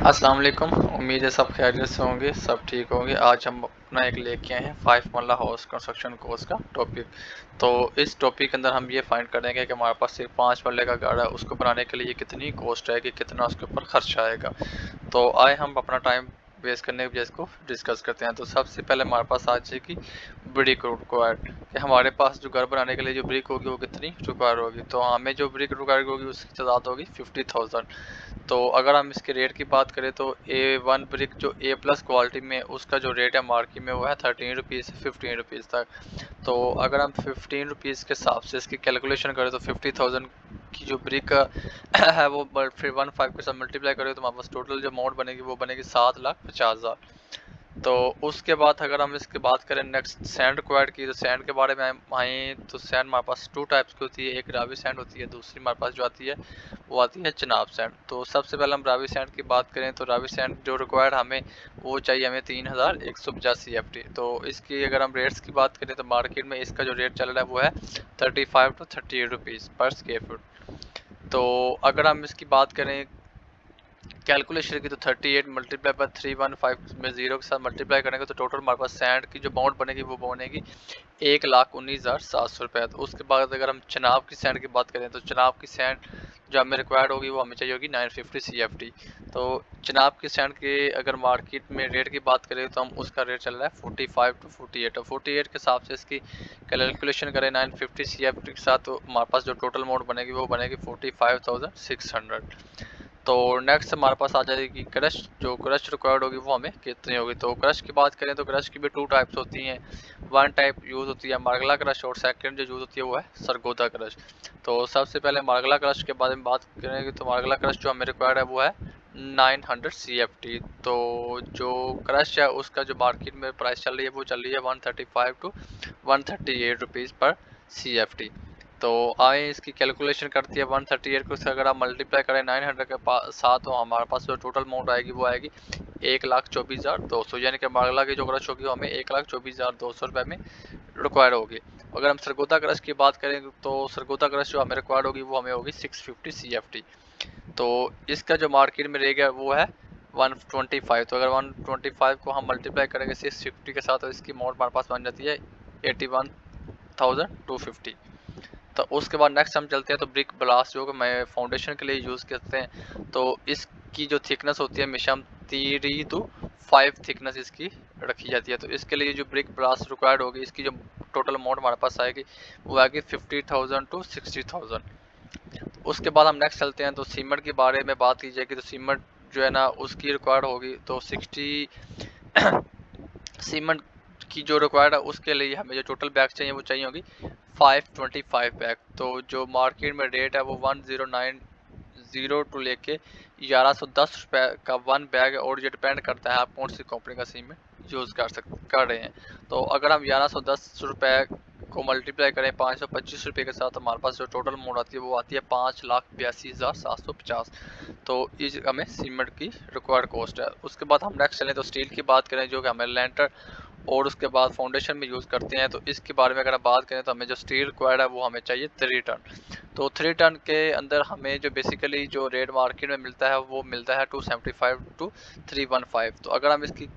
अस्सलाम वालेकुम। उम्मीद है सब खैरियत से होंगे, सब ठीक होंगे। आज हम अपना एक लेके आए हैं 5 मरला हाउस कंस्ट्रक्शन कोर्स का टॉपिक। तो इस टॉपिक के अंदर हम ये फाइंड करेंगे कि हमारे पास सिर्फ 5 मरले का घर है, उसको बनाने के लिए कितनी कॉस्ट आएगी, कितना उसके ऊपर खर्चा आएगा। तो आए हम अपना टाइम वेस्ट करने के बजाय इसको डिस्कस करते हैं। तो सबसे पहले हमारे पास आ जाएगी ब्रिक रिक्वायर्ड, कि हमारे पास जो घर बनाने के लिए जो ब्रिक होगी वो कितनी रिक्वायर होगी। तो हमें जो ब्रिक रिक्वायर होगी उसकी तादाद होगी 50,000। तो अगर हम इसके रेट की बात करें तो A1 ब्रिक जो A+ क्वालिटी में उसका जो रेट है मार्केट में वो है 13 रुपीज़ से 15 रुपीज़ तक। तो अगर हम 15 रुपीज़ के हिसाब से इसकी कैलकुलेशन करें तो 50,000 की जो ब्रिक है वो फिर 15 के साथ मल्टीप्लाई करें तो हमारे पास टोटल जो अमाउंट बनेगी वो बनेगी 7,50,000। तो उसके बाद अगर हम इसके बात करें नेक्स्ट सैंड रिक्वायर्ड की, तो सैंड के बारे में हम आए तो सैंड हमारे पास 2 टाइप्स की होती है, एक रावी सैंड होती है, दूसरी हमारे पास जो आती है वो आती है चिनाब सैंड। तो सबसे पहले हम रावी सैंड की बात करें तो रावी सैंड जो रिक्वायर्ड हमें वो चाहिए हमें 3,150 CFT। तो इसकी अगर हम रेट्स की बात करें तो मार्केट में इसका जो रेट चल रहा है वो है 35 to 38 रुपीज़ पर स्क्वायर फुट। तो अगर हम इसकी बात करें कैलकुलेशन की तो 38 मल्टीप्लाई बाय 315 में 0 के साथ मल्टीप्लाई करेंगे तो टोटल हमारे पास सैंड की जो अमाउंट बनेगी वो बनेगी 1,19,700 रुपये। तो उसके बाद अगर हम चनाब की सैंड की बात करें तो चनाब की सैंड जो हमें रिक्वायर्ड होगी वो हमें चाहिए होगी 950 CFT। तो चनाब की सैंड के अगर मार्केट में रेट की बात करें तो हम उसका रेट चल रहा है 45 to 48 और 48 के हिसाब से इसकी कैलकुलेशन करें 950 CFT के साथ तो हमारे पास जो टोटल अमाउंट बनेगी वो बनेगी 45,600। तो नेक्स्ट हमारे पास आ जाएगी क्रश। जो क्रश रिक्वायर्ड होगी वो हमें कितनी होगी। तो क्रश की बात करें तो क्रश की भी 2 टाइप्स होती हैं। वन टाइप यूज़ होती है मार्गला क्रश और सेकंड जो यूज़ होती है वो है सरगोदा क्रश। तो सबसे पहले मार्गला क्रश के बारे में बात करेंगे तो मार्गला क्रश जो हमें रिक्वायर्ड है वो है 900 CFT। तो जो क्रश है उसका जो मार्केट में प्राइस चल रही है वो चल रही है 135 to 138 रुपीज़ पर CFT। तो आए इसकी कैलकुलेशन करती है 138 को से अगर आप मल्टीप्लाई करें 900 के साथ तो हमारे पास जो टोटल अमाउंट आएगी वो आएगी 1,24,200, यानी कि मार्गला की जो क्रश होगी वो हमें 1,24,200 रुपये में रिक्वायर्ड होगी। अगर हम सरगोदा क्रश की बात करें तो सरगोदा क्रश जो हमें रिक्वायर्ड होगी वो हमें होगी 650 CFT। तो इसका जो मार्केट में रहेगा वो है 125। तो अगर 125 को हम मल्टीप्लाई करेंगे 650 के साथ तो इसकी अमाउंट हमारे पास बन जाती है 81,250। तो उसके बाद नेक्स्ट हम चलते हैं तो ब्रिक ब्लास्ट जो मैं फाउंडेशन के लिए यूज़ करते हैं। तो इसकी जो थिकनेस होती है हमेशा हम 3 to 5 थिकनेस इसकी रखी जाती है। तो इसके लिए जो ब्रिक ब्लास्ट रिक्वायर्ड होगी इसकी जो टोटल अमाउंट हमारे पास आएगी वो आएगी 50,000 to 60,000। उसके बाद हम नेक्स्ट चलते हैं तो सीमेंट के बारे में बात की जाएगी तो सीमेंट जो है ना उसकी रिक्वायर्ड होगी तो 60 सीमेंट की जो रिक्वायर्ड है उसके लिए हमें जो टोटल बैग चाहिए वो चाहिए होगी 525 बैग। तो जो मार्केट में रेट है वो 1090 टू लेके 1110 रुपये का वन बैग है और ये डिपेंड करता है आप कौन सी कंपनी का सीमेंट यूज़ कर रहे हैं। तो अगर हम 1110 रुपये को मल्टीप्लाई करें 525 रुपये के साथ हमारे पास जो टोटल अमाउंट आती है वो आती है 5,82,750। तो इस हमें सीमेंट की रिक्वायर्ड कॉस्ट है। उसके बाद हम नेक्स्ट चलें तो स्टील की बात करें जो कि हमें लेंटर और उसके बाद फाउंडेशन में यूज़ करते हैं। तो इसके बारे में अगर आप बात करें तो हमें जो स्टील रिक्वायर्ड है वो हमें चाहिए 3 टन। तो 3 टन के अंदर हमें जो बेसिकली जो रेट मार्केट में मिलता है वो मिलता है 275 to 315। तो अगर हम इसकी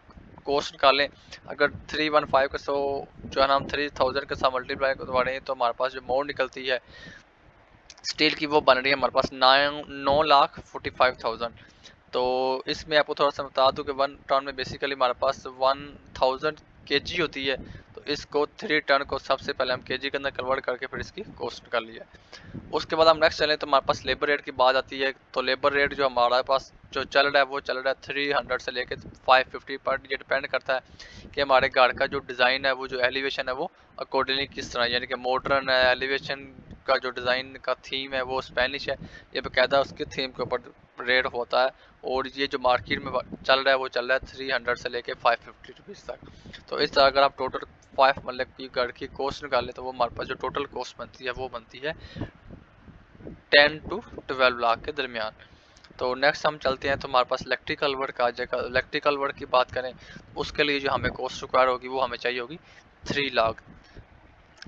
कॉस्ट निकालें अगर 315 का सो जो है ना हम 3000 के साथ मल्टीप्लाई करवाएं तो हमारे पास जो अमाउंट निकलती है स्टील की वो बन रही है हमारे पास 9,45,000। तो इसमें आपको थोड़ा सा बता दूं कि 1 टन में बेसिकली हमारे पास 1000 kg होती है। तो इसको 3 टन को सबसे पहले हम kg के अंदर कन्वर्ट करके फिर इसकी कॉस्ट निकाल लिया। उसके बाद हम नेक्स्ट चलें तो हमारे पास लेबर रेट की बात आती है। तो लेबर रेट जो हमारे पास जो चल रहा है वो चल रहा है 300 से लेके 550 पर। ये डिपेंड करता है कि हमारे घर का जो डिज़ाइन है वो जो एलिवेशन है वो अकॉर्डिंगली किस तरह, यानी कि मॉडर्न है, एलिवेशन का जो डिज़ाइन का थीम है वो स्पेनिश है, ये बाकायदा उसके थीम के ऊपर रेट होता है। और ये जो मार्केट में चल रहा है वो चल रहा है 300 से लेके 550 रुपीज़ तक। तो इस तरह अगर आप टोटल 5 मतलब की घर की कॉस्ट निकालें तो वो हमारे पास जो टोटल कॉस्ट बनती है वो बनती है 10 to 12 लाख के दरमियान। तो नेक्स्ट हम चलते हैं तो हमारे पास इलेक्ट्रिकल वर्क आ जाएगा। इलेक्ट्रिकल वर्क की बात करें उसके लिए जो हमें कॉस्ट रिक्वायर होगी वो हमें चाहिए होगी 3 लाख।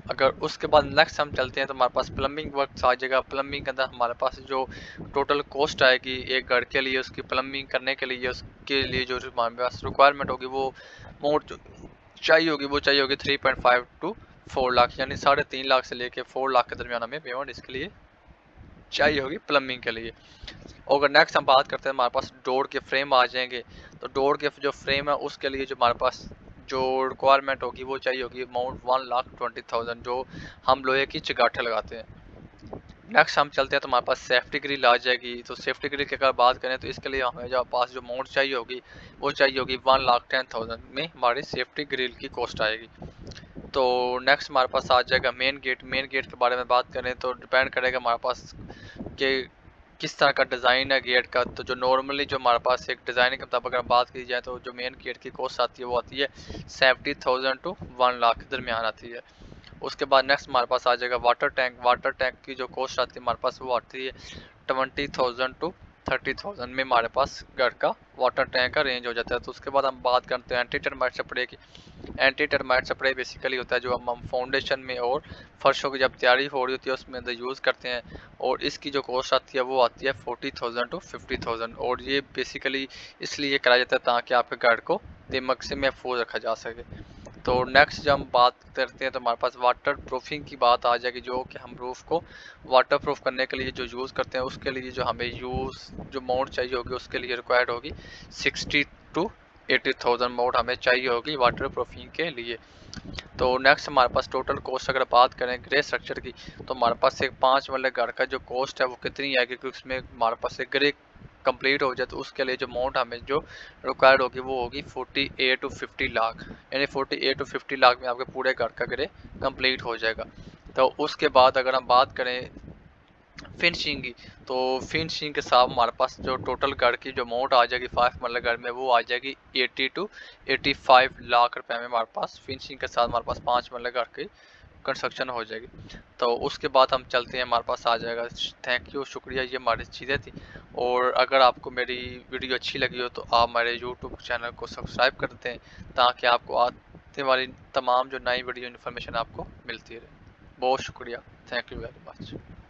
अगर उसके बाद नेक्स्ट हम चलते हैं तो हमारे पास प्लम्बिंग वर्क आ जाएगा। प्लम्बिंग के अंदर हमारे पास जो टोटल कॉस्ट आएगी एक घर के लिए, उसकी प्लम्बिंग करने के लिए, उसके लिए जो हमारे पास रिक्वायरमेंट होगी वो मोड चाहिए होगी 3.5 टू 4 लाख, यानी 3.5 लाख से लेके 4 लाख के दरमियान हमें पेमेंट इसके लिए चाहिए होगी प्लम्बिंग के लिए। और अगर नेक्स्ट हम बात करते हैं, हमारे पास डोर के फ्रेम आ जाएंगे। तो डोर के जो फ्रेम है उसके लिए जो हमारे पास जो रिक्वायरमेंट होगी वो चाहिए होगी अमाउंट 1,20,000, जो हम लोहे की चगाठे लगाते हैं। नेक्स्ट हम चलते हैं तो हमारे पास सेफ्टी ग्रिल आ जाएगी। तो सेफ्टी ग्रिल की अगर बात करें तो इसके लिए हमें जो पास जो अमाउंट चाहिए होगी वो चाहिए होगी 1,10,000 में हमारी सेफ्टी ग्रिल की कॉस्ट आएगी। तो नेक्स्ट हमारे पास आ जाएगा मेन गेट। मेन गेट के बारे में बात करें तो डिपेंड करेगा हमारे पास कि किस तरह का डिज़ाइन है गेट का। तो जो नॉर्मली जो हमारे पास एक डिज़ाइन के मुताबिक अगर बात की जाए तो जो मेन गेट की कॉस्ट आती है वो आती है 70,000 टू 1 लाख के दरमियान आती है। उसके बाद नेक्स्ट हमारे पास आ जाएगा वाटर टैंक। वाटर टैंक की जो कॉस्ट आती है हमारे पास वो आती है 20,000 टू 30,000 में हमारे पास घर का वाटर टैंक का रेंज हो जाता है। तो उसके बाद हम बात करते हैं एंटी टर्माइट स्प्रे की। एंटी टर्माइट स्प्रे बेसिकली होता है जो हम फाउंडेशन में और फर्शों की जब तैयारी हो रही होती है उसमें अंदर यूज़ करते हैं, और इसकी जो कॉस्ट आती है वो आती है 40,000 टू 50,000। और ये बेसिकली इसलिए कराया जाता है ताकि आपके घर को दिमक से महफूज रखा जा सके। तो नेक्स्ट जब हम बात करते हैं तो हमारे पास वाटर प्रूफिंग की बात आ जाएगी, जो कि हम रूफ को वाटर प्रूफ करने के लिए जो यूज़ करते हैं उसके लिए जो हमें जो अमाउंट चाहिए होगी उसके लिए रिक्वायर्ड होगी 60 टू 80,000 अमाउंट हमें चाहिए होगी वाटर प्रूफिंग के लिए। तो नेक्स्ट हमारे पास टोटल कॉस्ट अगर बात करें ग्रे स्ट्रक्चर की तो हमारे पास एक 5 वाले घर का जो कॉस्ट है वो कितनी आएगी, क्योंकि उसमें हमारे पास एक ग्रे कंप्लीट हो जाए तो उसके लिए जो अमाउंट हमें जो रिक्वायर्ड होगी वो होगी 48 टू 50 लाख, यानी 48 टू 50 लाख में आपके पूरे घर का ग्रे कंप्लीट हो जाएगा। तो उसके बाद अगर हम बात करें फिनिशिंग की, तो फिनिशिंग के साथ हमारे पास जो टोटल घर की जो अमाउंट आ जाएगी 5 मरले घर में वो आ जाएगी 80 टू 85 लाख रुपए में हमारे पास फिनिशिंग के साथ हमारे पास 5 मरले घर की कंस्ट्रक्शन हो जाएगी। तो उसके बाद हम चलते हैं, हमारे पास आ जाएगा। थैंक यू, शुक्रिया, ये हमारी चीज़ें थी। और अगर आपको मेरी वीडियो अच्छी लगी हो तो आप हमारे यूट्यूब चैनल को सब्सक्राइब कर दें ताकि आपको आने वाली तमाम जो नई वीडियो इन्फॉर्मेशन आपको मिलती रहे। बहुत शुक्रिया, थैंक यू वेरी मच।